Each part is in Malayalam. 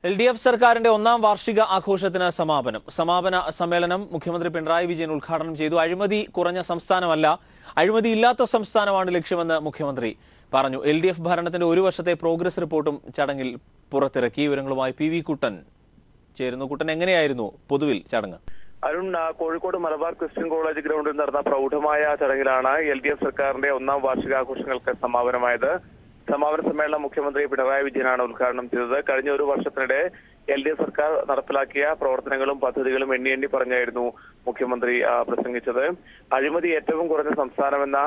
LDF സർക്കാരിന്റെ ഒന്നാം വാർഷിക ആഘോഷത്തിന് സമാപന സമ്മേളനം മുഖ്യമന്ത്രി പിണറായി വിജയൻ ഉദ്ഘാടനം ചെയ്തു. അഴിമതി കുറഞ്ഞ സംസ്ഥാനമല്ല, അഴിമതിയില്ലാത്ത സംസ്ഥാനമാണ് ലക്ഷ്യമെന്ന് മുഖ്യമന്ത്രി പറഞ്ഞു. LDF ഭരണത്തിന്റെ ഒരു വർഷത്തെ പ്രോഗ്രസ് റിപ്പോർട്ടും ചടങ്ങിൽ പുറത്തിറക്കി. വിവരങ്ങളുമായി PV കുട്ടൻ ചേരുന്നു. കുട്ടൻ, എങ്ങനെയായിരുന്നു പൊതുവിൽ ചടങ്ങ്? അരുൺ, കോഴിക്കോട് മലബാർ ക്രിസ്ത്യൻ കോളേജ് ഗ്രൗണ്ടിൽ നടന്ന പ്രൗഢമായ ചടങ്ങിലാണ് LDF സർക്കാരിന്റെ ഒന്നാം വാർഷികാഘോഷങ്ങൾക്ക് സമാപനമായത്. സമാപന സമ്മേളനം മുഖ്യമന്ത്രി പിണറായി വിജയനാണ് ഉദ്ഘാടനം ചെയ്തത്. കഴിഞ്ഞ ഒരു വർഷത്തിനിടെ LDF സർക്കാർ നടപ്പിലാക്കിയ പ്രവർത്തനങ്ങളും പദ്ധതികളും എണ്ണി പറഞ്ഞായിരുന്നു മുഖ്യമന്ത്രി പ്രസംഗിച്ചത്. അഴിമതി ഏറ്റവും കുറഞ്ഞ സംസ്ഥാനമെന്ന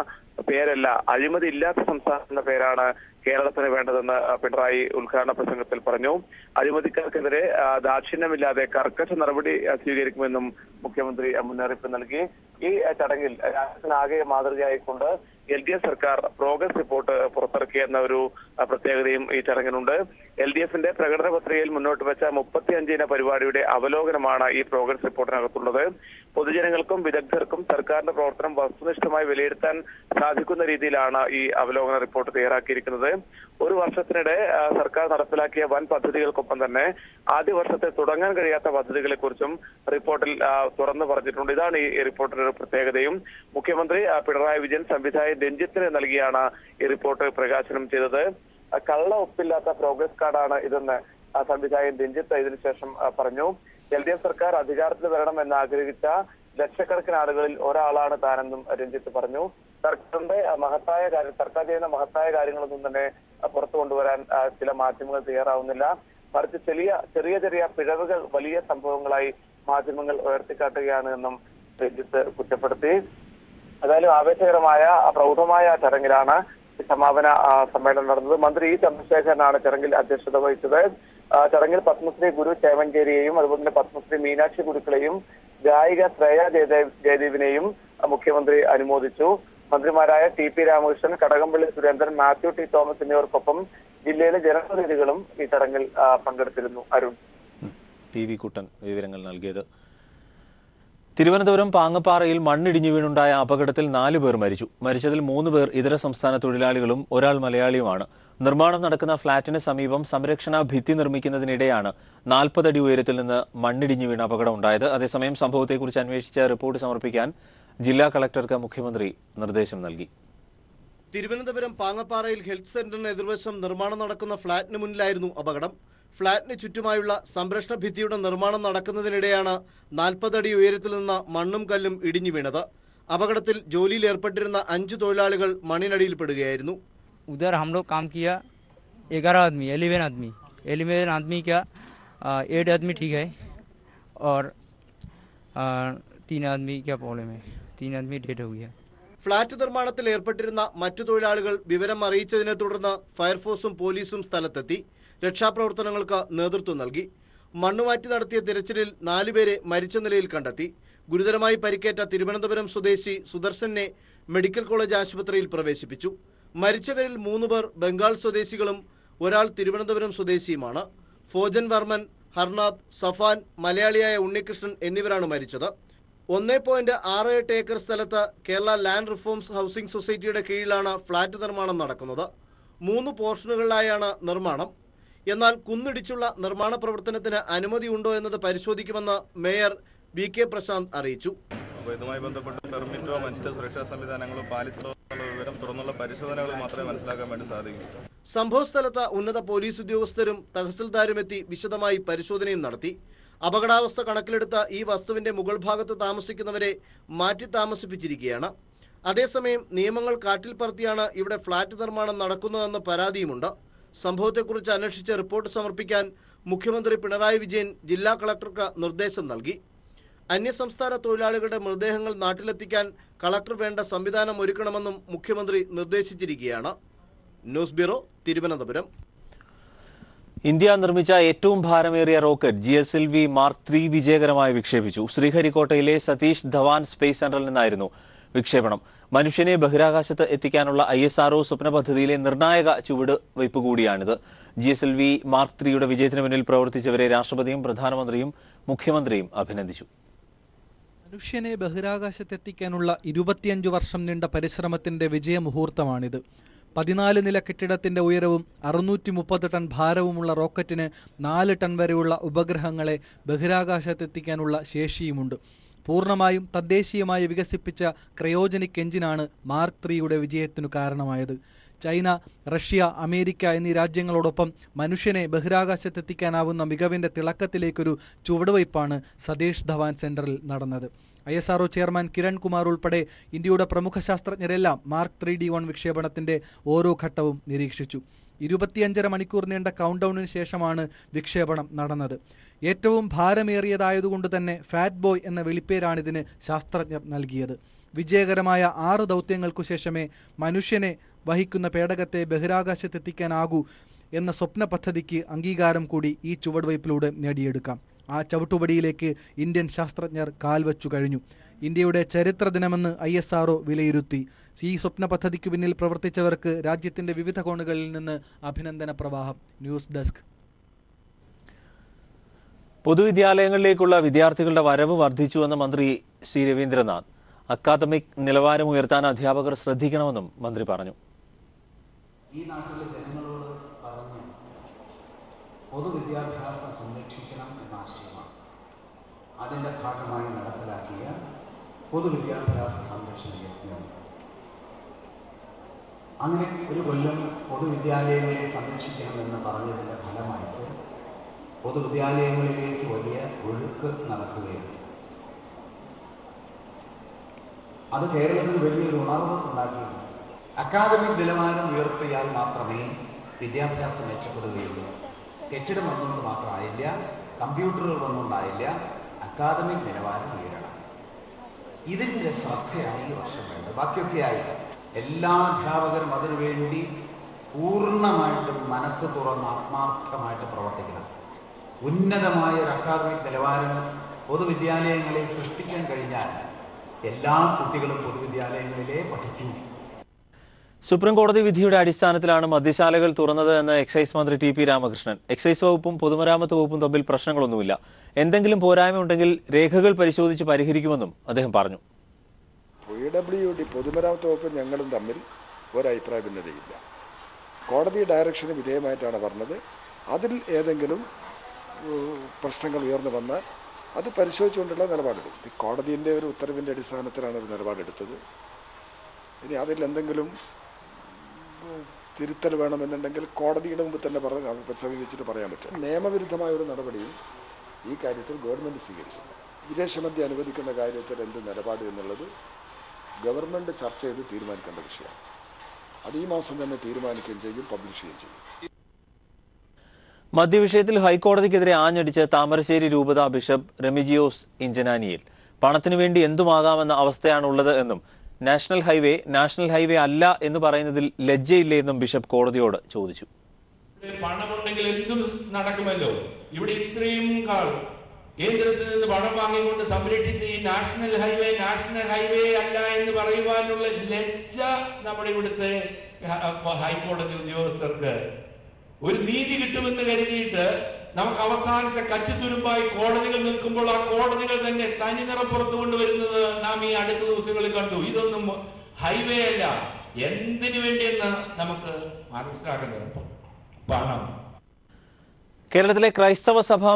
പേരല്ല, അഴിമതി ഇല്ലാത്ത സംസ്ഥാനം എന്ന പേരാണ് കേരളത്തിന് വേണ്ടതെന്ന് പിണറായി ഉദ്ഘാടന പ്രസംഗത്തിൽ പറഞ്ഞു. അഴിമതിക്കാർക്കെതിരെ ദാക്ഷിണ്യമില്ലാതെ കർക്കശ നടപടി സ്വീകരിക്കുമെന്നും മുഖ്യമന്ത്രി മുന്നറിയിപ്പ് നൽകി. ഈ ചടങ്ങിൽ രാജ്യത്തിനാകെ മാതൃകയായിക്കൊണ്ട് LDF സർക്കാർ പ്രോഗ്രസ് റിപ്പോർട്ട് പുറത്തിറക്കിയെന്ന ഒരു പ്രത്യേകതയും ഈ ചടങ്ങിനുണ്ട്. LDFന്റെ പ്രകടന പത്രികയിൽ മുന്നോട്ട് വെച്ച 35 പരിപാടിയുടെ അവലോകനമാണ് ഈ പ്രോഗ്രസ് റിപ്പോർട്ടിനകത്തുള്ളത്. പൊതുജനങ്ങൾക്കും വിദഗ്ധർക്കും സർക്കാരിന്റെ പ്രവർത്തനം വസ്തുനിഷ്ഠമായി വിലയിരുത്താൻ സാധിക്കുന്ന രീതിയിലാണ് ഈ അവലോകന റിപ്പോർട്ട് തയ്യാറാക്കിയിരിക്കുന്നത്. ഒരു വർഷത്തിനിടെ സർക്കാർ നടപ്പിലാക്കിയ വൻ പദ്ധതികൾക്കൊപ്പം തന്നെ ആദ്യ വർഷത്തെ തുടങ്ങാൻ കഴിയാത്ത പദ്ധതികളെ കുറിച്ചും റിപ്പോർട്ടിൽ തുറന്നു പറഞ്ഞിട്ടുണ്ട്. ഇതാണ് ഈ റിപ്പോർട്ടിന്റെ ഒരു പ്രത്യേകതയും. മുഖ്യമന്ത്രി പിണറായി വിജയൻ സംവിധായകൻ രഞ്ജിത്തിന് നൽകിയാണ് ഈ റിപ്പോർട്ട് പ്രകാശനം ചെയ്തത്. കള്ള ഒപ്പില്ലാത്ത പ്രോഗ്രസ് കാർഡാണ് ഇതെന്ന് സംവിധായകൻ രഞ്ജിത്ത് ഇതിനുശേഷം പറഞ്ഞു. LDF സർക്കാർ അധികാരത്തിൽ വരണം എന്ന് ആഗ്രഹിച്ച ലക്ഷക്കണക്കിന് ആളുകളിൽ ഒരാളാണ് താനെന്നും രഞ്ജിത്ത് പറഞ്ഞു. സർക്കാർ ചെയ്യുന്ന മഹത്തായ കാര്യങ്ങളൊന്നും തന്നെ പുറത്തു കൊണ്ടുവരാൻ ചില മാധ്യമങ്ങൾ തയ്യാറാവുന്നില്ല. മറിച്ച് ചെറിയ പിഴവുകൾ വലിയ സംഭവങ്ങളായി മാധ്യമങ്ങൾ ഉയർത്തിക്കാട്ടുകയാണ് എന്നും രഞ്ജിത്ത് കുറ്റപ്പെടുത്തി. ഏതായാലും ആവേശകരമായ പ്രൗഢമായ ചടങ്ങിലാണ് സമാപന സമ്മേളനം നടന്നത്. മന്ത്രി ചന്ദ്രശേഖരനാണ് ചടങ്ങിൽ അധ്യക്ഷത വഹിച്ചത്. ചടങ്ങിൽ പത്മശ്രീ ഗുരു ചേമഞ്ചേരിയെയും അതുപോലെ തന്നെ പത്മശ്രീ മീനാക്ഷി ഗുരുക്കളെയും ഗായിക ശ്രേയ ജയദേവിനെയും മുഖ്യമന്ത്രി അനുമോദിച്ചു. മന്ത്രിമാരായ TP Ramakrishnan, Kadakampally Surendran, Mathew T Thomas എന്നിവർക്കൊപ്പം ജില്ലയിലെ ജനപ്രതിനിധികളും ഈ ചടങ്ങിൽ പങ്കെടുത്തിരുന്നു. അരുൺ, PV കുട്ടൻ വിവരങ്ങൾ നൽകിയത്. തിരുവനന്തപുരം പാങ്ങപ്പാറയിൽ മണ്ണിടിഞ്ഞു വീണുണ്ടായ അപകടത്തിൽ 4 പേർ മരിച്ചു. മരിച്ചതിൽ 3 പേർ ഇതര സംസ്ഥാന തൊഴിലാളികളും ഒരാൾ മലയാളിയുമാണ്. നിർമ്മാണം നടക്കുന്ന ഫ്ളാറ്റിന് സമീപം സംരക്ഷണ ഭിത്തി നിർമ്മിക്കുന്നതിനിടെയാണ് 40 അടി ഉയരത്തിൽ നിന്ന് മണ്ണിടിഞ്ഞു വീണ അപകടം ഉണ്ടായത്. അതേസമയം സംഭവത്തെക്കുറിച്ച് അന്വേഷിച്ച് റിപ്പോർട്ട് സമർപ്പിക്കാൻ ജില്ലാ കളക്ടർക്ക് മുഖ്യമന്ത്രി നിർദ്ദേശം നൽകി. തിരുവനന്തപുരം പാങ്ങപ്പാറയിൽ ഹെൽത്ത് സെന്ററിന് എതിർവശം നിർമ്മാണം നടക്കുന്ന ഫ്ളാറ്റിന് മുന്നിലായിരുന്നു അപകടം. ഫ്ളാറ്റിന് ചുറ്റുമായുള്ള സംരക്ഷണ ഭിത്തിയുടെ നിർമ്മാണം നടക്കുന്നതിനിടെയാണ് 40 അടി ഉയരത്തിൽ നിന്ന് മണ്ണും കല്ലും ഇടിഞ്ഞു വീണത്. അപകടത്തിൽ ജോലിയിൽ ഏർപ്പെട്ടിരുന്ന 5 തൊഴിലാളികൾ മണ്ണിനടിയിൽപ്പെടുകയായിരുന്നു. उधर हम लोग काम किया 11 आदमी 11 आदमी क्या 8 आदमी ठीक है और 3 आदमी क्या प्रॉब्लम है, 3 आदमी डेड हो गया. ഫ്ളാറ്റ് നിർമ്മാണത്തിൽ ഏർപ്പെട്ടിരുന്ന മറ്റു തൊഴിലാളികൾ വിവരം അറിയിച്ചതിനെ തുടർന്ന് ഫയർഫോഴ്സും പോലീസും സ്ഥലത്തെത്തി രക്ഷാപ്രവർത്തനങ്ങൾക്ക് നേതൃത്വം നൽകി. മണ്ണുമാറ്റി നടത്തിയ തിരച്ചിലിൽ 4 പേരെ മരിച്ച നിലയിൽ കണ്ടെത്തി. ഗുരുതരമായി പരിക്കേറ്റ തിരുവനന്തപുരം സ്വദേശി സുദർശനെ മെഡിക്കൽ കോളേജ് ആശുപത്രിയിൽ പ്രവേശിപ്പിച്ചു. മരിച്ചവരിൽ 3 പേർ ബംഗാൾ സ്വദേശികളും ഒരാൾ തിരുവനന്തപുരം സ്വദേശിയുമാണ്. ഫോജൻ വർമ്മൻ, ഹർനാഥ്, സഫാൻ, മലയാളിയായ ഉണ്ണികൃഷ്ണൻ എന്നിവരാണ് മരിച്ചത്. 1.68 ഏക്കർ സ്ഥലത്ത് കേരള ലാൻഡ് റിഫോംസ് ഹൗസിംഗ് സൊസൈറ്റിയുടെ കീഴിലാണ് ഫ്ളാറ്റ് നിർമ്മാണം നടക്കുന്നത്. 3 പോർഷനുകളിലായാണ് നിർമ്മാണം. എന്നാൽ കുന്നിടിച്ചുള്ള നിർമ്മാണ പ്രവർത്തനത്തിന് അനുമതി ഉണ്ടോ എന്നത് പരിശോധിക്കുമെന്ന് മേയർ BK പ്രശാന്ത് അറിയിച്ചു. ഇതുമായി ബന്ധപ്പെട്ട് പെർമിറ്റോ മറ്റ് സുരക്ഷാ സംവിധാനങ്ങളോ പാലിച്ചോ എന്നുള്ള വിവരം തുടർന്നുള്ള പരിശോധനകൾ മാത്രമേ മനസ്സിലാക്കാൻ വേണ്ടി സാധിക്കൂ. സംഭവസ്ഥലത്ത് ഉന്നത പോലീസ് ഉദ്യോഗസ്ഥരും തഹസിൽദാരും എത്തി വിശദമായി പരിശോധനയും നടത്തി. അപകടാവസ്ഥ കണക്കിലെടുത്ത ഈ വസ്തുവിന്റെ മുകൾ ഭാഗത്ത് താമസിക്കുന്നവരെ മാറ്റി താമസിപ്പിച്ചിരിക്കുകയാണ്. അതേസമയം നിയമങ്ങൾ കാറ്റിൽ പറത്തിയാണ് ഇവിടെ ഫ്ളാറ്റ് നിർമ്മാണം നടക്കുന്നതെന്ന് പരാതിയുമുണ്ട്. സംഭവത്തെക്കുറിച്ച് അന്വേഷിച്ച് റിപ്പോർട്ട് സമർപ്പിക്കാൻ മുഖ്യമന്ത്രി പിണറായി വിജയൻ ജില്ലാ കളക്ടർക്ക് നിർദ്ദേശം നൽകി. അന്യസംസ്ഥാന തൊഴിലാളികളുടെ മൃതദേഹങ്ങൾ നാട്ടിലെത്തിക്കാൻ കളക്ടർ വേണ്ട സംവിധാനം ഒരുക്കണമെന്നും മുഖ്യമന്ത്രി നിർദ്ദേശിച്ചിരിക്കുകയാണ്. News bureau, Thiruvananthapuram. ഇന്ത്യ നിർമ്മിച്ച ഏറ്റവും ഭാരമേറിയ റോക്കറ്റ് GSLV Mark 3 വിജയകരമായി വിക്ഷേപിച്ചു. ശ്രീഹരിക്കോട്ടയിലെ സതീഷ് ധവാൻ സ്പേസ് സെന്ററിൽ നിന്നായിരുന്നു വിക്ഷേപണം. മനുഷ്യനെ ബഹിരാകാശത്ത് എത്തിക്കാനുള്ള ISRO സ്വപ്ന പദ്ധതിയിലെ നിർണായക ചുവടുവയ്പ് കൂടിയാണിത്. GSLV Mark 3യുടെ വിജയത്തിന് പിന്നിൽ പ്രവർത്തിച്ചവരെ രാഷ്ട്രപതിയും പ്രധാനമന്ത്രിയും മുഖ്യമന്ത്രിയും അഭിനന്ദിച്ചു. മനുഷ്യനെ ബഹിരാകാശത്തെത്തിക്കാനുള്ള 25 വർഷം നീണ്ട പരിശ്രമത്തിന്റെ വിജയമുഹൂർത്തമാണിത്. 14 നില കെട്ടിടത്തിന്റെ ഉയരവും 630 ടൺ ഭാരവുമുള്ള റോക്കറ്റിന് 4 ടൺ വരെയുള്ള ഉപഗ്രഹങ്ങളെ ബഹിരാകാശത്തെത്തിക്കാനുള്ള ശേഷിയുമുണ്ട്. പൂർണ്ണമായും തദ്ദേശീയമായി വികസിപ്പിച്ച ക്രയോജനിക് എഞ്ചിനാണ് മാർക്ക് 3യുടെ വിജയത്തിനു കാരണമായത്. ചൈന, റഷ്യ, അമേരിക്ക എന്നീ രാജ്യങ്ങളോടൊപ്പം മനുഷ്യനെ ബഹിരാകാശത്തെത്തിക്കാനാവുന്ന മികവിന്റെ തിളക്കത്തിലേക്കൊരു ചുവടുവയ്പ്പാണ് സതീഷ് ധവാൻ സെന്ററിൽ നടന്നത്. ISRO ചെയർമാൻ കിരൺ കുമാർ ഉൾപ്പെടെ ഇന്ത്യയുടെ പ്രമുഖ ശാസ്ത്രജ്ഞരെല്ലാം മാർക്ക് 3D1 വിക്ഷേപണത്തിന്റെ ഓരോ ഘട്ടവും നിരീക്ഷിച്ചു. 25.5 മണിക്കൂർ നീണ്ട കൗണ്ട് ഡൗണിന് ശേഷമാണ് വിക്ഷേപണം നടന്നത്. ഏറ്റവും ഭാരമേറിയതായതുകൊണ്ട് തന്നെ ഫാറ്റ് ബോയ് എന്ന വിളിപ്പേരാണിതിന് ശാസ്ത്രജ്ഞർ നൽകിയത്. വിജയകരമായ 6 ദൗത്യങ്ങൾക്കു ശേഷമേ മനുഷ്യനെ വഹിക്കുന്ന പേടകത്തെ ബഹിരാകാശത്തെത്തിക്കാനാകൂ എന്ന സ്വപ്ന പദ്ധതിക്ക് അംഗീകാരം കൂടി ഈ ചുവടുവയ്പിലൂടെ നേടിയെടുക്കാം. ആ ചവിട്ടുപടിയിലേക്ക് ഇന്ത്യൻ ശാസ്ത്രജ്ഞർ കാൽവച്ചു കഴിഞ്ഞു. ഇന്ത്യയുടെ ചരിത്ര ദിനമെന്ന് ISRO വിലയിരുത്തി. ഈ സ്വപ്ന പദ്ധതിക്ക് പിന്നിൽ പ്രവർത്തിച്ചവർക്ക് രാജ്യത്തിന്റെ വിവിധ കോണുകളിൽ നിന്ന് അഭിനന്ദന പ്രവാഹം. News desk. പൊതുവിദ്യാലയങ്ങളിലേക്കുള്ള വിദ്യാർത്ഥികളുടെ വരവ് വർദ്ധിച്ചുവെന്ന് മന്ത്രി സി രവീന്ദ്രനാഥ്. അക്കാദമിക് നിലവാരം ഉയർത്താൻ അധ്യാപകർ ശ്രദ്ധിക്കണമെന്നും മന്ത്രി പറഞ്ഞു. ഈ നാട്ടിലെ ജനങ്ങളോട് പറഞ്ഞ് പൊതുവിദ്യാഭ്യാസം സംരക്ഷിക്കണം എന്ന ആശയമാണ് അതിൻ്റെ ഭാഗമായി നടപ്പിലാക്കിയ പൊതുവിദ്യാഭ്യാസ സംരക്ഷണ യജ്ഞം. അങ്ങനെ ഒരു കൊല്ലം പൊതുവിദ്യാലയങ്ങളെ സംരക്ഷിക്കണമെന്ന് പറഞ്ഞതിൻ്റെ ഫലമായിട്ട് പൊതുവിദ്യാലയങ്ങളിലേക്ക് വലിയ ഒഴുക്ക് നടക്കുകയാണ്. അത് കേരളത്തിൽ വലിയൊരു ഉണർവ് ഉണ്ടാക്കിയിട്ടുണ്ട്. അക്കാദമിക് നിലവാരം ഉയർത്തിയാൽ മാത്രമേ വിദ്യാഭ്യാസം മെച്ചപ്പെടുകയുള്ളൂ. കെട്ടിടം വന്നുകൊണ്ട് മാത്രമായില്ല, കമ്പ്യൂട്ടറുകൾ വന്നുകൊണ്ടായില്ല, അക്കാദമിക് നിലവാരം ഉയരണം. ഇതിൻ്റെ ശ്രദ്ധയാണ് ഈ വർഷം വേണ്ടത്. ബാക്കിയൊക്കെയായി എല്ലാ അധ്യാപകരും അതിനുവേണ്ടി പൂർണ്ണമായിട്ടും മനസ്സ് തുറന്ന് ആത്മാർത്ഥമായിട്ട് പ്രവർത്തിക്കണം. ഉന്നതമായ ഒരു അക്കാദമിക് നിലവാരം പൊതുവിദ്യാലയങ്ങളിൽ സൃഷ്ടിക്കാൻ കഴിഞ്ഞാൽ എല്ലാ കുട്ടികളും പൊതുവിദ്യാലയങ്ങളിലേ പഠിക്കൂ. സുപ്രീം കോടതി വിധിയുടെ അടിസ്ഥാനത്തിലാണ് മദ്യശാലകൾ തുറന്നത് എന്ന് എക്സൈസ് മന്ത്രി TP രാമകൃഷ്ണൻ. എക്സൈസ് വകുപ്പും പൊതുമരാമത്ത് വകുപ്പും തമ്മിൽ പ്രശ്നങ്ങളൊന്നുമില്ല. എന്തെങ്കിലും പോരായ്മ ഉണ്ടെങ്കിൽ രേഖകൾ പരിശോധിച്ച് പരിഹരിക്കുമെന്നും അദ്ദേഹം പറഞ്ഞു. PWD പൊതുമരാമത്ത് വകുപ്പും ഞങ്ങളും തമ്മിൽ ഒരഭിപ്രായ ഭിന്നതയില്ല. കോടതി ഡയറക്ഷന് വിധേയമായിട്ടാണ് പറഞ്ഞത്. അതിൽ ഏതെങ്കിലും പ്രശ്നങ്ങൾ ഉയർന്നു വന്നാൽ അത് പരിശോധിച്ചുകൊണ്ടുള്ള നിലപാടെടുക്കും. കോടതിൻ്റെ ഒരു ഉത്തരവിൻ്റെ അടിസ്ഥാനത്തിലാണ് ഒരു നിലപാടെടുത്തത്. ഇനി അതിൽ എന്തെങ്കിലും തിരുത്തൽ വേണമെന്നുണ്ടെങ്കിൽ കോടതിയുടെ മുമ്പ് തന്നെ സമീപിച്ചിട്ട് പറയാൻ പറ്റും. നിയമവിരുദ്ധമായ ഒരു നടപടിയും ഈ കാര്യത്തിൽ ഗവൺമെൻറ് സ്വീകരിക്കുന്നു. വിദേശമദ്യം അനുവദിക്കുന്ന കാര്യത്തിൽ എന്ത് നിലപാട് എന്നുള്ളത് ഗവൺമെൻറ് ചർച്ച ചെയ്ത് തീരുമാനിക്കേണ്ട വിഷയമാണ്. അത് ഈ മാസം തന്നെ തീരുമാനിക്കുകയും ചെയ്യും, പബ്ലിഷ് ചെയ്യുകയും ചെയ്യും. മദ്യവിഷയത്തിൽ ഹൈക്കോടതിക്കെതിരെ ആഞ്ഞടിച്ച് താമരശ്ശേരി രൂപത ബിഷപ്പ് റെമിജിയോസ് ഇഞ്ചനാനിയിൽ പണത്തിനു വേണ്ടി എന്തുമാകാമെന്ന അവസ്ഥയാണുള്ളത് എന്നും നാഷണൽ ഹൈവേ അല്ല എന്ന് പറയുന്നതിൽ ലജ്ജയില്ലേ എന്നും ബിഷപ്പ് കോടതിയോട് ചോദിച്ചു. പണമുണ്ടെങ്കിൽ എന്തും നടക്കുമല്ലോ. ഇവിടെ ഇത്രയും കാൾ കേന്ദ്രത്തിൽ നിന്ന് പണം വാങ്ങിക്കൊണ്ട് സംരക്ഷിച്ച് ഈ നാഷണൽ ഹൈവേ അല്ല എന്ന് പറയുവാനുള്ള ലജ്ജ നമ്മുടെ ഇവിടുത്തെ ഹൈക്കോടതി ഉദ്യോഗസ്ഥർക്ക്. ഒരു നീതി കിട്ടുമെന്ന് കരുതിയിട്ട് നമുക്ക് അവസാനത്തെ കച്ചിത്തുരുമ്പായി കോടതികൾ നിൽക്കുമ്പോൾ ആ കോടതികൾ തന്നെ തനി നിറം പുറത്തു കൊണ്ടുവരുന്നത് നാം ഈ അടുത്ത ദിവസങ്ങളിൽ കണ്ടു. ഇതൊന്നും ഹൈവേ അല്ല. എന്തിനു വേണ്ടിയെന്ന് നമുക്ക് മനസ്സിലാക്കേണ്ടത് പണം. കേരളത്തിലെ ക്രൈസ്തവ സഭ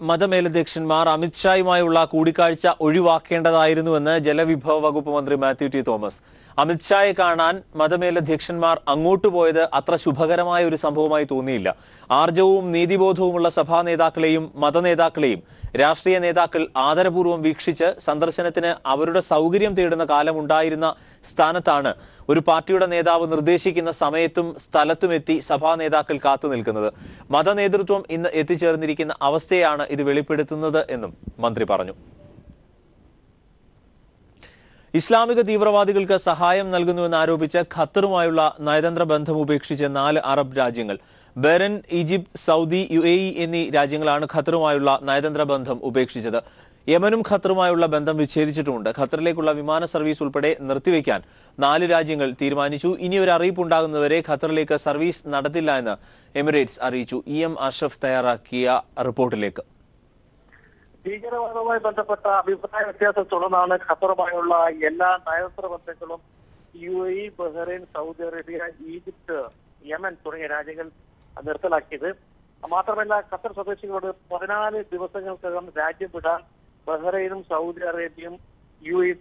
മതമേലധ്യക്ഷന്മാർ അമിത്ഷായുമായുള്ള കൂടിക്കാഴ്ച ഒഴിവാക്കേണ്ടതായിരുന്നുവെന്ന് ജലവിഭവ വകുപ്പ് മന്ത്രി മാത്യു ടി തോമസ്. അമിത്ഷായെ കാണാൻ മതമേലധ്യക്ഷന്മാർ അങ്ങോട്ട് പോയത് അത്ര ശുഭകരമായ ഒരു സംഭവമായി തോന്നിയില്ല. ആർജവും നീതിബോധവുമുള്ള സഭാ നേതാക്കളെയും മതനേതാക്കളെയും രാഷ്ട്രീയ നേതാക്കൾ ആദരപൂർവ്വം വീക്ഷിച്ച് സന്ദർശനത്തിന് അവരുടെ സൗകര്യം തേടുന്ന കാലമുണ്ടായിരുന്ന സ്ഥാനത്താണ് ഒരു പാർട്ടിയുടെ നേതാവ് നിർദ്ദേശിക്കുന്ന സമയത്തും സ്ഥലത്തുമെത്തി സഭാ നേതാക്കൾ കാത്തു നിൽക്കുന്നത്. മതനേതൃത്വം ഇന്ന് എത്തിച്ചേർന്നിരിക്കുന്ന അവസ്ഥയാണ് ഇത് വെളിപ്പെടുത്തുന്നത് എന്നും മന്ത്രി പറഞ്ഞു. ഇസ്ലാമിക തീവ്രവാദികൾക്ക് സഹായം നൽകുന്നുവെന്നാരോപിച്ച് ഖത്തറുമായുള്ള നയതന്ത്ര ബന്ധം ഉപേക്ഷിച്ച് 4 അറബ് രാജ്യങ്ങൾ. ബഹ്റൈൻ, ഈജിപ്ത്, സൗദി, UAE എന്നീ രാജ്യങ്ങളാണ് ഖത്തറുമായുള്ള നയതന്ത്ര ബന്ധം ഉപേക്ഷിച്ചത്. യമനും ഖത്തറുമായുള്ള ബന്ധം വിച്ഛേദിച്ചിട്ടുമുണ്ട്. ഖത്തറിലേക്കുള്ള വിമാന സർവീസ് ഉൾപ്പെടെ നിർത്തിവെക്കാൻ 4 രാജ്യങ്ങൾ തീരുമാനിച്ചു. ഇനി ഒരു അറിയിപ്പുണ്ടാകുന്നവരെ ഖത്തറിലേക്ക് സർവീസ് നടത്തില്ല എന്ന് എമിറേറ്റ്സ് അറിയിച്ചു. EM അഷ്റഫ് തയ്യാറാക്കിയ റിപ്പോർട്ടിലേക്ക്. ഭീകരവാദവുമായി ബന്ധപ്പെട്ട അഭിപ്രായ വ്യത്യാസത്തെ തുടർന്നാണ് ഖത്തറുമായുള്ള എല്ലാ നയതന്ത്ര ബന്ധങ്ങളും UAE, Bahrain, Saudi Arabia, Egypt, Yemen തുടങ്ങിയ രാജ്യങ്ങൾ നിർത്തലാക്കിയത്. മാത്രമല്ല ഖത്തർ സ്വദേശികളോട് 14 ദിവസങ്ങൾക്കകം രാജ്യം വിടാൻ ബഹ്റൈനും സൗദി അറേബ്യയും UAE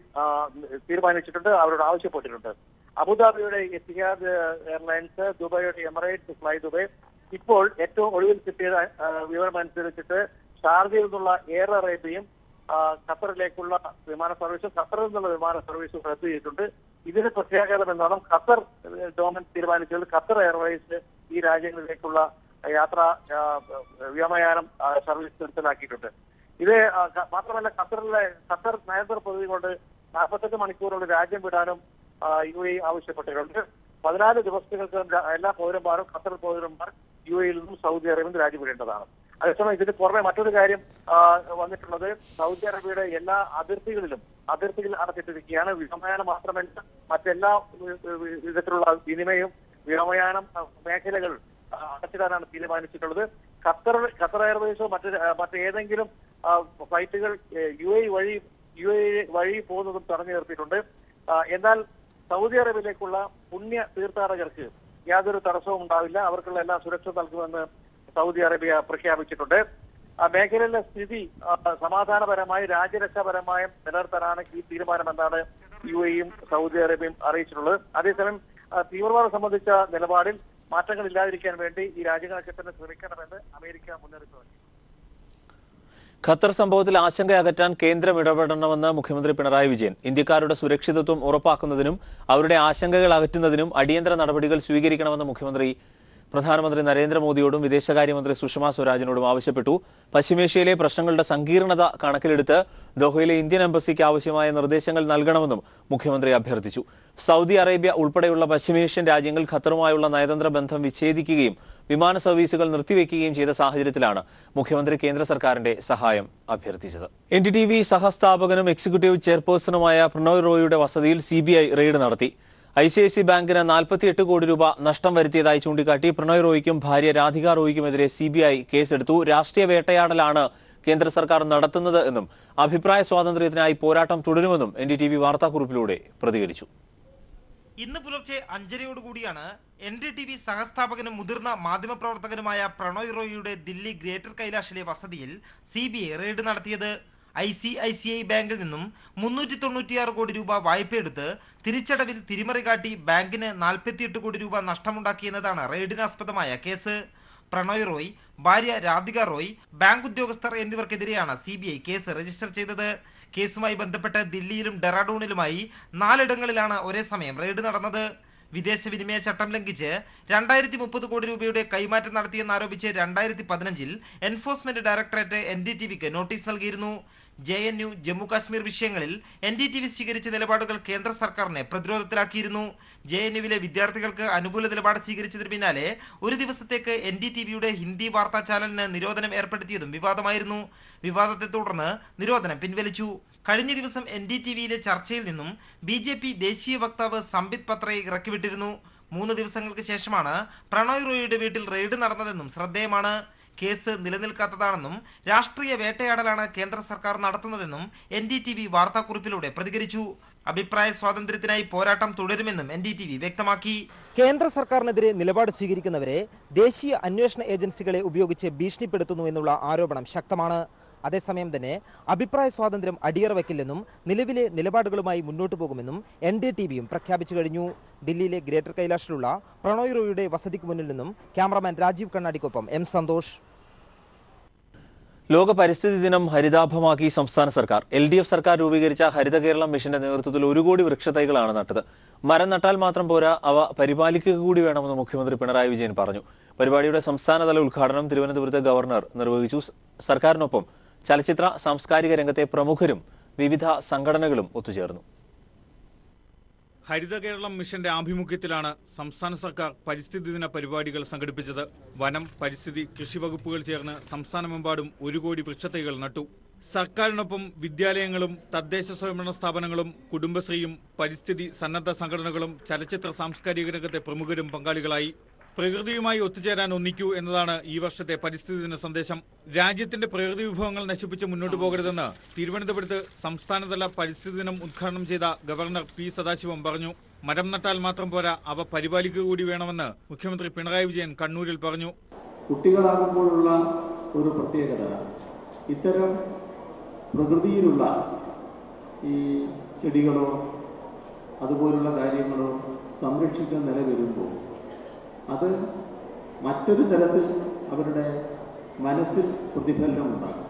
തീരുമാനിച്ചിട്ടുണ്ട്, അവരോട് ആവശ്യപ്പെട്ടിട്ടുണ്ട്. അബുദാബിയുടെ എത്തിഹാദ് എയർലൈൻസ്, ദുബായിയുടെ എമിറേറ്റ്സ് ഫ്ലൈ ദുബായ്, ഇപ്പോൾ ഏറ്റവും ഒടുവിൽ കിട്ടിയ വിവരം അനുസരിച്ചിട്ട് ഷാർജയിൽ നിന്നുള്ള എയർ അറേബ്യയും ഖത്തറിലേക്കുള്ള വിമാന സർവീസും ഖത്തറിൽ നിന്നുള്ള വിമാന സർവീസും റദ്ദു ചെയ്തിട്ടുണ്ട്. ഇതിന് പ്രത്യാഘാതം എന്നാണ് ഖത്തർ ഗവൺമെന്റ് തീരുമാനിച്ചത്. ഖത്തർ എയർവേസ് ഈ രാജ്യങ്ങളിലേക്കുള്ള വ്യോമയാനം സർവീസ് നിർത്തലാക്കിയിട്ടുണ്ട്. ഇത് മാത്രമല്ല ഖത്തർ നയതന്ത്ര പദ്ധതി കൊണ്ട് 48 മണിക്കൂറുള്ള രാജ്യം വിടാനും UAE ആവശ്യപ്പെട്ടിട്ടുണ്ട്. 14 ദിവസങ്ങൾക്ക് എല്ലാ പൗരന്മാരും ഖത്തർ പൗരന്മാർ UAEയിൽ നിന്നും സൗദി അറേബ്യയിൽ നിന്ന് രാജ്യം വിടേണ്ടതാണ്. അതേസമയം ഇതിന് പുറമെ മറ്റൊരു കാര്യം വന്നിട്ടുള്ളത്, സൗദി അറേബ്യയുടെ എല്ലാ അതിർത്തികൾ അടച്ചിട്ടിരിക്കുകയാണ്. വ്യോമയാനം മാത്രമല്ല മറ്റെല്ലാ വിധത്തിലുള്ള വിനിമയവും വ്യോമയാനം മേഖലകൾ അടച്ചിടാനാണ് തീരുമാനിച്ചിട്ടുള്ളത്. ഖത്തർ എയർവേസോ മറ്റേതെങ്കിലും ഫ്ലൈറ്റുകൾ UAE വഴി പോകുന്നതും തടഞ്ഞു നിർത്തിയിട്ടുണ്ട്. എന്നാൽ സൗദി അറേബ്യയിലേക്കുള്ള പുണ്യ തീർത്ഥാടകർക്ക് യാതൊരു തടസ്സവും ഉണ്ടാവില്ല, അവർക്കുള്ള എല്ലാ സുരക്ഷ നൽകുമെന്ന് സൗദി അറേബ്യ പ്രഖ്യാപിച്ചിട്ടുണ്ട്. മേഖലയിലെ സ്ഥിതി സമാധാനപരമായി രാജ്യരക്ഷാപരമായി നിലനിർത്താനാണ് ഈ തീരുമാനമെന്നാണ് UAEയും സൗദി അറേബ്യയും അറിയിച്ചിട്ടുള്ളത്. അതേസമയം തീവ്രവാദം സംബന്ധിച്ച നിലപാടിൽ മാറ്റങ്ങൾ ഇല്ലാതിരിക്കാൻ വേണ്ടി ഈ രാജ്യങ്ങളൊക്കെ തന്നെ ശ്രമിക്കണമെന്ന് അമേരിക്ക മുന്നറിയിപ്പ് നൽകി. ഖത്തർ സംഭവത്തിൽ ആശങ്ക അകറ്റാൻ കേന്ദ്രം ഇടപെടണമെന്ന് മുഖ്യമന്ത്രി പിണറായി വിജയൻ. ഇന്ത്യക്കാരുടെ സുരക്ഷിതത്വം ഉറപ്പാക്കുന്നതിനും അവരുടെ ആശങ്കകൾ അകറ്റുന്നതിനും അടിയന്തര നടപടികൾ സ്വീകരിക്കണമെന്ന് പ്രധാനമന്ത്രി നരേന്ദ്രമോദിയോടും വിദേശകാര്യമന്ത്രി സുഷമ സ്വരാജിനോടും ആവശ്യപ്പെട്ടു. പശ്ചിമേഷ്യയിലെ പ്രശ്നങ്ങളുടെ സങ്കീർണത കണക്കിലെടുത്ത് ദോഹയിലെ ഇന്ത്യൻ എംബസിക്ക് ആവശ്യമായ നിർദ്ദേശങ്ങൾ നൽകണമെന്നും മുഖ്യമന്ത്രി അഭ്യർത്ഥിച്ചു. സൗദി അറേബ്യ ഉൾപ്പെടെയുള്ള പശ്ചിമേഷ്യൻ രാജ്യങ്ങൾ ഖത്തറുമായുള്ള നയതന്ത്ര ബന്ധം വിച്ഛേദിക്കുകയും വിമാന സർവീസുകൾ നിർത്തിവെക്കുകയും ചെയ്ത സാഹചര്യത്തിലാണ് മുഖ്യമന്ത്രി കേന്ദ്ര സർക്കാരിന്റെ സഹായം അഭ്യർത്ഥിച്ചത്. NDTV സഹസ്ഥാപകനും എക്സിക്യൂട്ടീവ് ചെയർപേഴ്സണുമായ പ്രണോയ് റോയിയുടെ വസതിയിൽ CBI റെയ്ഡ് നടത്തി. ICICI ബാങ്കിന് 48 കോടി രൂപ നഷ്ടം വരുത്തിയതായി ചൂണ്ടിക്കാട്ടി പ്രണോയ് റോയിക്കും ഭാര്യ രാധിക റോയിക്കുമെതിരെ CBI കേസെടുത്തു. രാഷ്ട്രീയ വേട്ടയാടലാണ് കേന്ദ്ര സർക്കാർ നടത്തുന്നത് എന്നും അഭിപ്രായ സ്വാതന്ത്ര്യത്തിനായി പോരാട്ടം തുടരുമെന്നും NDTV വാർത്താക്കുറിപ്പിലൂടെ പ്രതികരിച്ചു. ഇന്ന് പുലർച്ചെ 5:30യോടുകൂടിയാണ് NDTV സഹസ്ഥാപകനും മുതിർന്ന മാധ്യമപ്രവർത്തകനുമായ പ്രണോയ് റോയിയുടെ ദില്ലി ഗ്രേറ്റർ കൈലാഷിലെ വസതിയിൽ CBI റെയ്ഡ് നടത്തിയത്. ICICI ബാങ്കിൽ നിന്നും 396 കോടി രൂപ വായ്പയെടുത്ത് തിരിച്ചടവിൽ തിരിമറി കാട്ടി ബാങ്കിന് 48 കോടി രൂപ നഷ്ടമുണ്ടാക്കിയെന്നതാണ് റെയ്ഡിനാസ്പദമായ കേസ്. പ്രണോയ് റോയ്, ഭാര്യ രാധിക റോയ്, ബാങ്ക് ഉദ്യോഗസ്ഥർ എന്നിവർക്കെതിരെയാണ് CBI കേസ് രജിസ്റ്റർ ചെയ്തത്. കേസുമായി ബന്ധപ്പെട്ട് ദില്ലിയിലും ഡെറാഡൂണിലുമായി 4 ഇടങ്ങളിലാണ് ഒരേ സമയം റെയ്ഡ് നടന്നത്. വിദേശ വിനിമയ ചട്ടം ലംഘിച്ച് 2030 കോടി രൂപയുടെ കൈമാറ്റം നടത്തിയെന്നാരോപിച്ച് 2015 എൻഫോഴ്സ്മെന്റ് ഡയറക്ടറേറ്റ് NDTVക്ക് നോട്ടീസ് നൽകിയിരുന്നു. JNU, ജമ്മു കാശ്മീർ വിഷയങ്ങളിൽ NDTV സ്വീകരിച്ച നിലപാടുകൾ കേന്ദ്ര സർക്കാരിനെ പ്രതിരോധത്തിലാക്കിയിരുന്നു. JNUവിലെ വിദ്യാർത്ഥികൾക്ക് അനുകൂല നിലപാട് സ്വീകരിച്ചതിന് പിന്നാലെ ഒരു ദിവസത്തേക്ക് NDTVയുടെ ഹിന്ദി വാർത്താ ചാനലിന് നിരോധനം ഏർപ്പെടുത്തിയതും വിവാദമായിരുന്നു. വിവാദത്തെ തുടർന്ന് നിരോധനം പിൻവലിച്ചു. കഴിഞ്ഞ ദിവസം NDTVയിലെ ചർച്ചയിൽ നിന്നും BJP ദേശീയ വക്താവ് സംബിത് പത്രയെ ഇറക്കിവിട്ടിരുന്നു. 3 ദിവസങ്ങൾക്ക് ശേഷമാണ് പ്രണോയ് റോയിയുടെ വീട്ടിൽ റെയ്ഡ് നടന്നതെന്നും ശ്രദ്ധേയമാണ്. കേസ് നിലനിൽക്കാത്തതാണെന്നും രാഷ്ട്രീയ വേട്ടയാടലാണ് കേന്ദ്ര സർക്കാർ നടത്തുന്നതെന്നും NDTV വാർത്താക്കുറിപ്പിലൂടെ പ്രതികരിച്ചു. അഭിപ്രായ സ്വാതന്ത്ര്യത്തിനായി പോരാട്ടം തുടരുമെന്നും NDTV വ്യക്തമാക്കി. കേന്ദ്ര സർക്കാരിനെതിരെ നിലപാട് സ്വീകരിക്കുന്നവരെ ദേശീയ അന്വേഷണ ഏജൻസികളെ ഉപയോഗിച്ച് ഭീഷണിപ്പെടുത്തുന്നു എന്നുള്ള ആരോപണം ശക്തമാണ്. അതേസമയം തന്നെ അഭിപ്രായ സ്വാതന്ത്ര്യം അടിയറ വയ്ക്കില്ലെന്നും നിലവിലെ നിലപാടുകളുമായി മുന്നോട്ടു പോകുമെന്നും NDTVയും പ്രഖ്യാപിച്ചു കഴിഞ്ഞു. ദില്ലിയിലെ ഗ്രേറ്റർ കൈലാഷിലുള്ള പ്രണോയ് റോയിയുടെ വസതിക്ക് മുന്നിൽ നിന്നും ക്യാമറാമാൻ രാജീവ് കണ്ണാടിക്കൊപ്പം M സന്തോഷ്. ലോക പരിസ്ഥിതി ദിനം ഹരിതാഭമാക്കി സംസ്ഥാന സർക്കാർ. LDF സർക്കാർ രൂപീകരിച്ച ഹരിത കേരളം മിഷന്റെ നേതൃത്വത്തിൽ 1 കോടി വൃക്ഷത്തൈകളാണ് നട്ടത്. മരം നട്ടാൽ മാത്രം പോരാ, അവ പരിപാലിക്കുക കൂടി വേണമെന്ന് മുഖ്യമന്ത്രി പിണറായി വിജയൻ പറഞ്ഞു. പരിപാടിയുടെ സംസ്ഥാനതല ഉദ്ഘാടനം തിരുവനന്തപുരത്ത് ഗവർണർ നിർവഹിച്ചു. സർക്കാരിനൊപ്പം ചലച്ചിത്ര സാംസ്കാരിക രംഗത്തെ പ്രമുഖരും വിവിധ സംഘടനകളും ഒത്തുചേർന്നു. ഹരിത കേരളം മിഷന്റെ ആഭിമുഖ്യത്തിലാണ് സംസ്ഥാന സർക്കാർ പരിസ്ഥിതി ദിന പരിപാടികൾ സംഘടിപ്പിച്ചത്. വനം, പരിസ്ഥിതി, കൃഷി വകുപ്പുകൾ ചേർന്ന് സംസ്ഥാനമെമ്പാടും 1 കോടി വൃക്ഷത്തൈകൾ നട്ടു. സർക്കാരിനൊപ്പം വിദ്യാലയങ്ങളും തദ്ദേശ സ്വയംഭരണ സ്ഥാപനങ്ങളും കുടുംബശ്രീയും പരിസ്ഥിതി സന്നദ്ധ സംഘടനകളും ചലച്ചിത്ര സാംസ്കാരിക രംഗത്തെ പ്രമുഖരും പങ്കാളികളായി. പ്രകൃതിയുമായി ഒത്തുചേരാൻ ഒന്നിക്കൂ എന്നതാണ് ഈ വർഷത്തെ പരിസ്ഥിതി ദിന സന്ദേശം. രാജ്യത്തിന്റെ പ്രകൃതി വിഭവങ്ങൾ നശിപ്പിച്ച് മുന്നോട്ട് പോകരുതെന്ന് തിരുവനന്തപുരത്ത് സംസ്ഥാനതല പരിസ്ഥിതി ദിനം ഉദ്ഘാടനം ചെയ്ത ഗവർണർ P. സദാശിവം പറഞ്ഞു. മരം നട്ടാൽ മാത്രം പോരാ, അവ പരിപാലിക്കുക കൂടി വേണമെന്ന് മുഖ്യമന്ത്രി പിണറായി വിജയൻ കണ്ണൂരിൽ പറഞ്ഞു. കുട്ടികളാകുമ്പോഴുള്ള ഒരു പ്രത്യേകത ഇത്തരം പ്രകൃതിയിലുള്ള ഈ ചെടികളോ അതുപോലുള്ള കാര്യങ്ങളോ സംരക്ഷിക്കാൻ നിലവരുമ്പോൾ അത് മറ്റൊരു തരത്തിൽ അവരുടെ മനസ്സിൽ പ്രതിഫലനമുണ്ടാകും.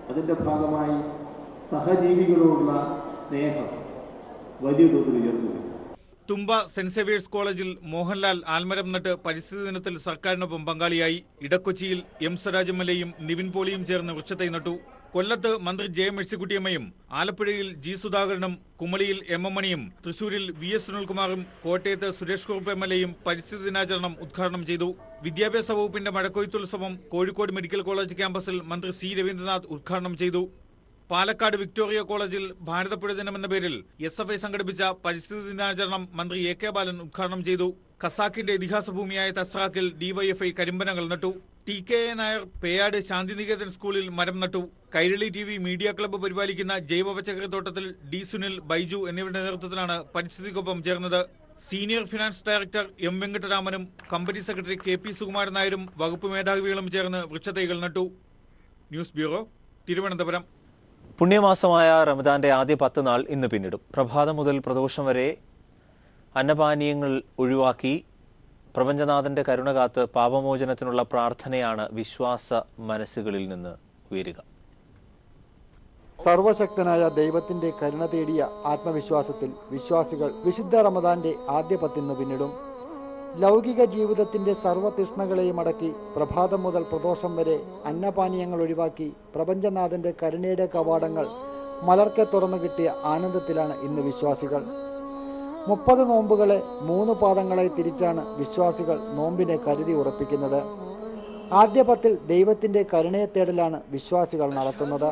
അതിൻ്റെ ഭാഗമായി സഹജീവികളോടുള്ള സ്നേഹം വലിയ തോതിൽ ഉയർന്നു വരും. തുമ്പ സെന്റ് സേവിയേഴ്സ് കോളേജിൽ മോഹൻലാൽ ആൽമരം നട്ട് പരിസ്ഥിതി ദിനത്തിൽ സർക്കാരിനൊപ്പം പങ്കാളിയായി. ഇടക്കൊച്ചിയിൽ എം സ്വരാജ് എം.എൽ.എയും നിവിൻ പോളിയും ചേർന്ന് വൃക്ഷത്തൈ നട്ടു. കൊല്ലത്ത് മന്ത്രി ജെ മേഴ്സിക്കുട്ടിയമ്മയും, ആലപ്പുഴയിൽ ജി സുധാകരനും, കുമളിയിൽ എം എം മണിയും, തൃശൂരിൽ വി എസ് സുനിൽകുമാറും, കോട്ടയത്ത് സുരേഷ് കുറുപ്പ് എം.എൽ.എയും പരിസ്ഥിതി ദിനാചരണം ഉദ്ഘാടനം ചെയ്തു. വിദ്യാഭ്യാസ വകുപ്പിന്റെ മഴക്കൊയ്ത്തുത്സവം കോഴിക്കോട് മെഡിക്കൽ കോളേജ് ക്യാമ്പസിൽ മന്ത്രി സി രവീന്ദ്രനാഥ് ഉദ്ഘാടനം ചെയ്തു. പാലക്കാട് വിക്ടോറിയ കോളേജിൽ ഭാരതപ്പുഴ ദിനം എന്ന പേരിൽ SFI സംഘടിപ്പിച്ച പരിസ്ഥിതി ദിനാചരണം മന്ത്രി AK ബാലൻ ഉദ്ഘാടനം ചെയ്തു. ഖസാക്കിന്റെ ഇതിഹാസ ഭൂമിയായ തസ്രാക്കിൽ DYFI കരിമ്പനകൾ നട്ടു. TKA നായർ പേയാട് ശാന്തിനികേതൻ സ്കൂളിൽ മരം നട്ടു. കൈരളി TV മീഡിയ ക്ലബ്ബ് പരിപാലിക്കുന്ന ജൈവ പച്ചക്കറിത്തോട്ടത്തിൽ D സുനിൽ, ബൈജു എന്നിവരുടെ നേതൃത്വത്തിലാണ് പരിസ്ഥിതിക്കൊപ്പം ചേർന്നത്. സീനിയർ ഫിനാൻസ് ഡയറക്ടർ M വെങ്കട്ടരാമനും കമ്പനി സെക്രട്ടറി KP സുകുമാരൻ നായരും വകുപ്പ് മേധാവികളും ചേർന്ന് വൃക്ഷത്തൈകൾ നട്ടു. News bureau, Thiruvananthapuram. പുണ്യമാസമായ റമദാന്റെ ആദ്യ 10 നാൾ ഇന്ന് പിന്നിടും. പ്രഭാതം മുതൽ പ്രദോഷം വരെ അന്നപാനീയങ്ങൾ ഒഴിവാക്കി പ്രപഞ്ചനാഥന്റെ കരുണ കാത്ത് പാപമോചനത്തിനുള്ള പ്രാർത്ഥനയാണ് വിശ്വാസ മനസ്സുകളിൽ നിന്ന് ഉയരുക. സർവശക്തനായ ദൈവത്തിന്റെ കരുണ തേടിയ ആത്മവിശ്വാസത്തിൽ വിശ്വാസികൾ വിശുദ്ധ റമദാന്റെ ആദ്യ 10 പിന്നിടും. ലൗകിക ജീവിതത്തിന്റെ സർവ്വതൃഷ്ണകളെയും അടക്കി പ്രഭാതം മുതൽ പ്രദോഷം വരെ അന്നപാനീയങ്ങൾ ഒഴിവാക്കി പ്രപഞ്ചനാഥന്റെ കരുണയുടെ കവാടങ്ങൾ മലർക്കെ തുറന്നു കിട്ടിയ ആനന്ദത്തിലാണ് ഇന്ന് വിശ്വാസികൾ. 30 നോമ്പുകളെ 3 പാദങ്ങളായി തിരിച്ചാണ് വിശ്വാസികൾ നോമ്പിനെ കരുതി ഉറപ്പിക്കുന്നത്. ആദ്യ 10 ദൈവത്തിന്റെ കരുണയെ തേടലാണ് വിശ്വാസികൾ നടത്തുന്നത്.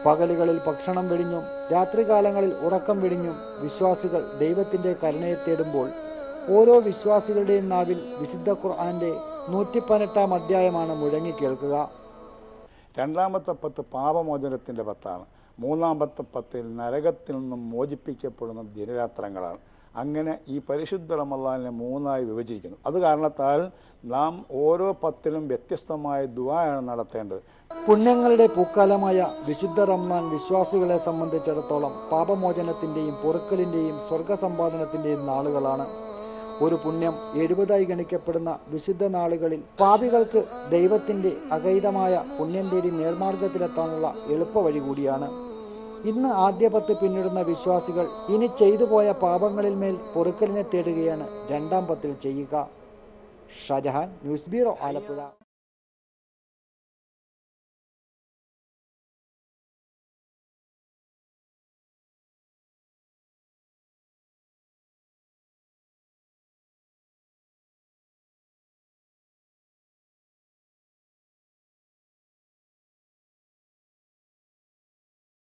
പകലുകളിൽ ഭക്ഷണം വെടിഞ്ഞും രാത്രികാലങ്ങളിൽ ഉറക്കം വെടിഞ്ഞും വിശ്വാസികൾ ദൈവത്തിന്റെ കരുണയെ തേടുമ്പോൾ ഓരോ വിശ്വാസികളുടെയും നാവിൽ വിശുദ്ധ ഖുർആന്റെ 118-ാം അധ്യായമാണ് മുഴങ്ങി കേൾക്കുക. രണ്ടാമത്തെ 10 പാപമോചനത്തിൻ്റെ 10ആണ്. മൂന്നാമത്തെ 10 നരകത്തിൽ നിന്നും മോചിപ്പിക്കപ്പെടുന്ന ദിനരാത്രങ്ങളാണ്. അങ്ങനെ ഈ പരിശുദ്ധ റമദാനിനെ 3ആയി വിഭജിക്കുന്നു. അത് കാരണത്താൽ നാം ഓരോ 10ലും വ്യത്യസ്തമായ ദുആയാണ് നടത്തേണ്ടത്. പുണ്യങ്ങളുടെ പൂക്കാലമായ വിശുദ്ധ റമദാൻ വിശ്വാസികളെ സംബന്ധിച്ചിടത്തോളം പാപമോചനത്തിൻ്റെയും പൊറുക്കലിൻ്റെയും സ്വർഗസമ്പാദനത്തിൻ്റെയും നാളുകളാണ്. ഒരു പുണ്യം 70ആയി ഗണിക്കപ്പെടുന്ന വിശുദ്ധ നാളുകളിൽ പാപികൾക്ക് ദൈവത്തിൻ്റെ അഗൈതമായ പുണ്യം തേടി നേർമാർഗത്തിലെത്താനുള്ള എളുപ്പവഴി കൂടിയാണ്. ഇന്ന് ആദ്യ 10 പിന്നിടുന്ന വിശ്വാസികൾ ഇനി ചെയ്തുപോയ പാപങ്ങളിൽ മേൽ പൊറുക്കലിനെ തേടുകയാണ് രണ്ടാം 10 ചെയ്യുക. Shajahan, news bureau, Alappuzha.